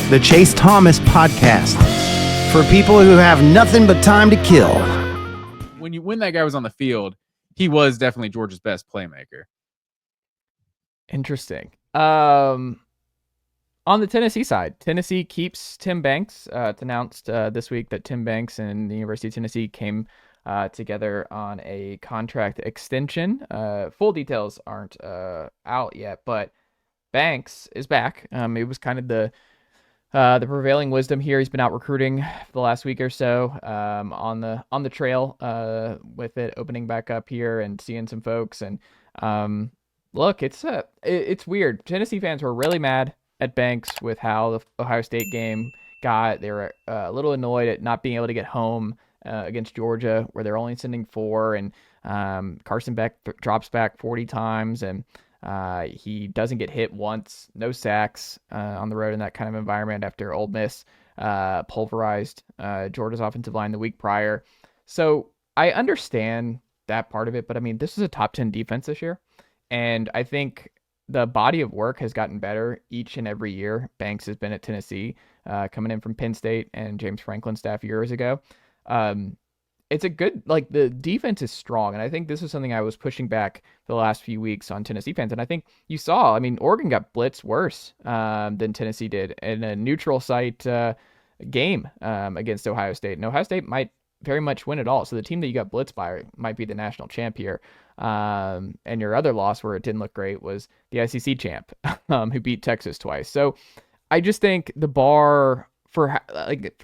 the Chase Thomas Podcast, for people who have nothing but time to kill. When that guy was on the field, he was definitely Georgia's best playmaker. Interesting. On the Tennessee side, Tennessee keeps Tim Banks. It's announced this week that Tim Banks and the University of Tennessee came together on a contract extension. Full details aren't out yet, but Banks is back. It was kind of the prevailing wisdom here. He's been out recruiting for the last week or so on the trail with it opening back up here and seeing some folks. And look, it's weird. Tennessee fans were really mad at Banks with how the Ohio State game got. They were a little annoyed at not being able to get home against Georgia, where they're only sending 4, and Carson Beck drops back 40 times, and he doesn't get hit once, no sacks on the road in that kind of environment after Ole Miss pulverized Georgia's offensive line the week prior. So I understand that part of it, but I mean, this is a top 10 defense this year, and I think the body of work has gotten better each and every year. Banks has been at Tennessee, coming in from Penn State and James Franklin's staff years ago. It's a good, the defense is strong. And I think this is something I was pushing back for the last few weeks on Tennessee fans. And I think you saw, Oregon got blitzed worse than Tennessee did in a neutral site game against Ohio State. And Ohio State might very much win it all. So the team that you got blitzed by might be the national champ here. And your other loss where it didn't look great was the ICC champ who beat Texas twice. So I just think the bar for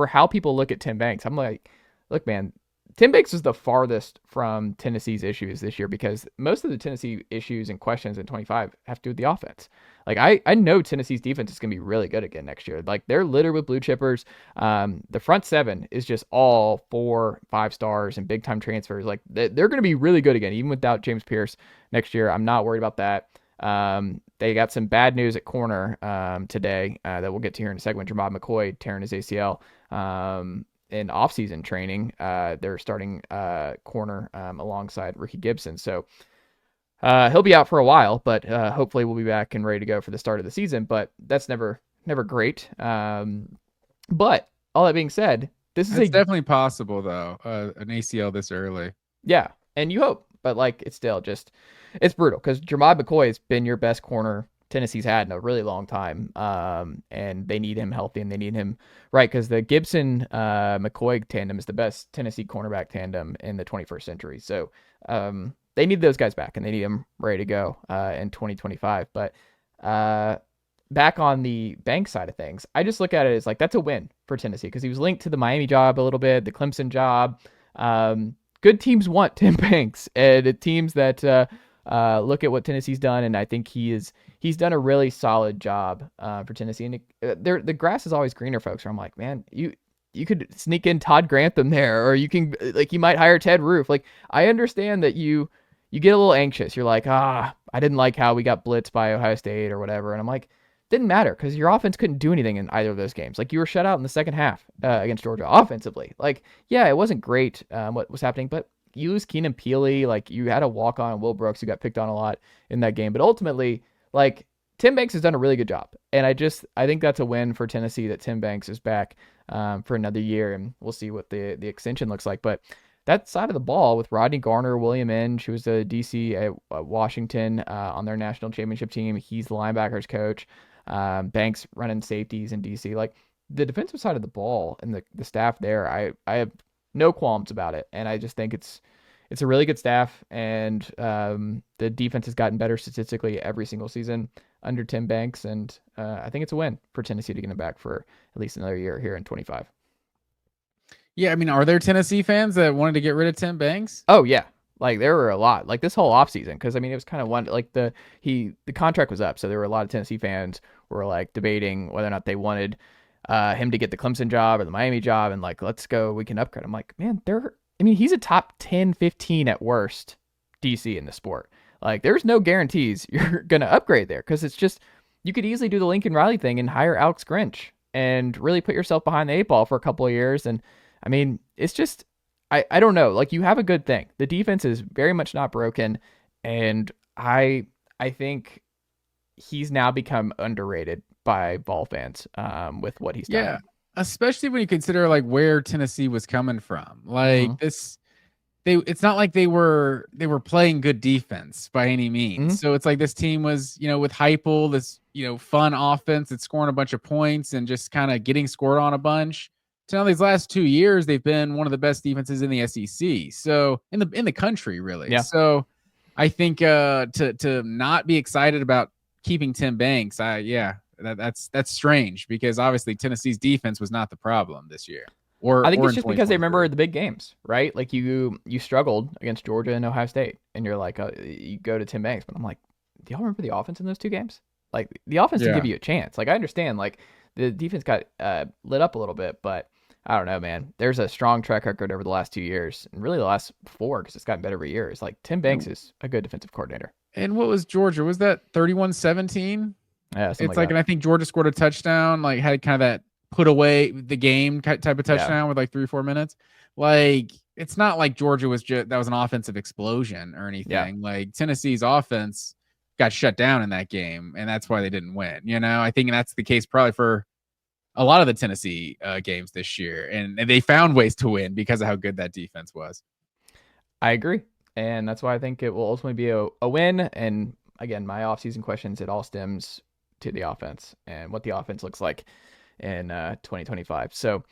how people look at Tim Banks, I'm like, look, man, Tim Banks is the farthest from Tennessee's issues this year, because most of the Tennessee issues and questions in 25 have to do with the offense. I know Tennessee's defense is going to be really good again next year. They're littered with blue chippers. The front 7 is just all 4-5 stars and big time transfers. They're going to be really good again, even without James Pierce next year. I'm not worried about that. They got some bad news at corner today that we'll get to here in a second. Jermod McCoy tearing his ACL. In offseason training, they're starting corner alongside Ricky Gibson. So he'll be out for a while, but hopefully we'll be back and ready to go for the start of the season. But that's never great. But all that being said, it's definitely possible, though, an ACL this early. Yeah, and you hope. But it's still just, it's brutal, because Jermod McCoy has been your best corner Tennessee's had in a really long time, and they need him healthy, and they need him right, because the Gibson McCoy tandem is the best Tennessee cornerback tandem in the 21st century. So they need those guys back, and they need them ready to go in 2025. But back on the Banks side of things, I just look at it as that's a win for Tennessee, because he was linked to the Miami job a little bit, the Clemson job. Good teams want Tim Banks, and teams that look at what Tennessee's done, and I think he's done a really solid job for Tennessee. And the grass is always greener, folks. Where I'm like, man, you could sneak in Todd Grantham there, or you can you might hire Ted Roof. I understand that you get a little anxious. You're like, I didn't like how we got blitzed by Ohio State or whatever, and I'm like, didn't matter, because your offense couldn't do anything in either of those games. You were shut out in the second half against Georgia offensively. Yeah, it wasn't great what was happening, but you lose Keenan Peely. You had a walk-on Will Brooks who got picked on a lot in that game. But ultimately, Tim Banks has done a really good job. And I think that's a win for Tennessee that Tim Banks is back for another year. And we'll see what the extension looks like. But that side of the ball with Rodney Garner, William Inge, who was the DC at Washington on their national championship team. He's the linebackers coach. Banks running safeties in DC. The defensive side of the ball and the staff there, I have no qualms about it. And I just think it's a really good staff, and the defense has gotten better statistically every single season under Tim Banks. And I think it's a win for Tennessee to get him back for at least another year here in 25. Yeah, are there Tennessee fans that wanted to get rid of Tim Banks? Oh, yeah. There were a lot, this whole offseason, because it was kind of one, the contract was up, so there were a lot of Tennessee fans who were debating whether or not they wanted him to get the Clemson job or the Miami job, and let's go, we can upgrade. I'm like, man, he's a top 10, 15 at worst DC in the sport. There's no guarantees you're gonna upgrade there, because it's just, you could easily do the Lincoln Riley thing and hire Alex Grinch and really put yourself behind the 8 ball for a couple of years. And it's just, I don't know. You have a good thing. The defense is very much not broken, and I think he's now become underrated by Vol fans with what he's done. Yeah, especially when you consider like where Tennessee was coming from. Like it's not like they were playing good defense by any means. So it's like this team was, with Heupel, this, fun offense that's scoring a bunch of points and just kind of getting scored on a bunch. So now these last 2 years, they've been one of the best defenses in the SEC. So in the country, really. Yeah. So I think to not be excited about keeping Tim Banks, that's strange because obviously Tennessee's defense was not the problem this year. I think it's just because they remember the big games, right? Like you struggled against Georgia and Ohio State, and you're like, you go to Tim Banks, but I'm like, do y'all remember the offense in those 2 games? Like the offense didn't give you a chance. Like I understand, like the defense got lit up a little bit, but I don't know, man. There's a strong track record over the last 2 years, and really the last 4 because it's gotten better every year. It's like Tim Banks is a good defensive coordinator. And what was Georgia? Was that 31-17? Yeah, it's like and I think Georgia scored a touchdown, like had kind of that put away the game type of touchdown with like 3 or 4 minutes. Like it's not like Georgia was that was an offensive explosion or anything. Like Tennessee's offense got shut down in that game, and that's why they didn't win. I think that's the case probably for a lot of the Tennessee games this year, and they found ways to win because of how good that defense was. I agree, and that's why I think it will ultimately be a win. And again, my offseason questions, it all stems to the offense and what the offense looks like in 2025. So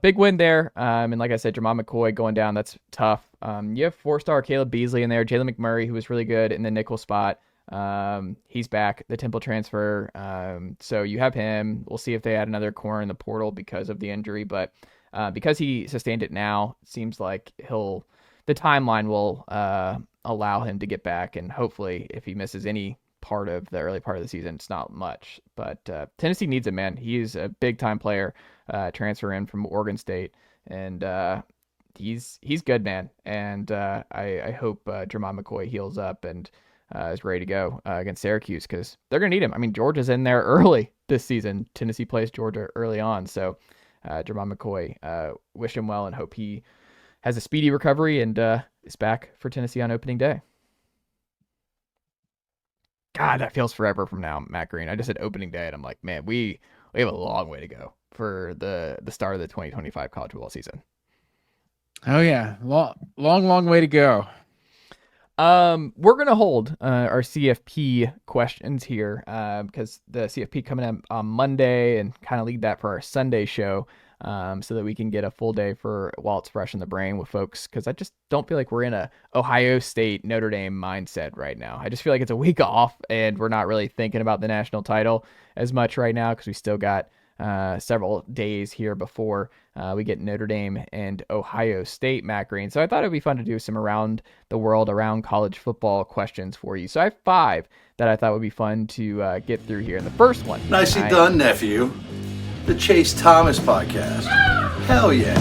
big win there. And like I said, Jermon McCoy going down, that's tough. You have 4-star Caleb Beasley in there, Jalen McMurray, who was really good in the nickel spot. He's back, the Temple transfer. So you have him. We'll see if they add another corner in the portal because of the injury, but because he sustained it now, it seems like the timeline will allow him to get back, and hopefully if he misses any part of the early part of the season, it's not much, but Tennessee needs him, man. He's a big time player, transfer in from Oregon State, and he's good, man. And I hope Jermon McCoy heals up and is ready to go against Syracuse, because they're gonna need him. I mean, Georgia's in there early this season. Tennessee plays Georgia early on, so Jermon McCoy, wish him well and hope he has a speedy recovery and is back for Tennessee on opening day. God, that feels forever from now, Matt Green. I just said opening day, and I'm like, man, we have a long way to go for the start of the 2025 college football season. Oh yeah, long way to go. We're gonna hold our CFP questions here because the CFP coming up on Monday, and kind of lead that for our Sunday show. So that we can get a full day for while it's fresh in the brain with folks, because I just don't feel like we're in a Ohio State Notre Dame mindset right now. I just feel like it's a week off and we're not really thinking about the national title as much right now, because we still got several days here before we get Notre Dame and Ohio State, Matt Green. So I thought it'd be fun to do some around the world, around college football questions for you. So I have 5 that I thought would be fun to get through here. And the first one, nicely done, nephew. The Chase Thomas podcast. Hell yeah.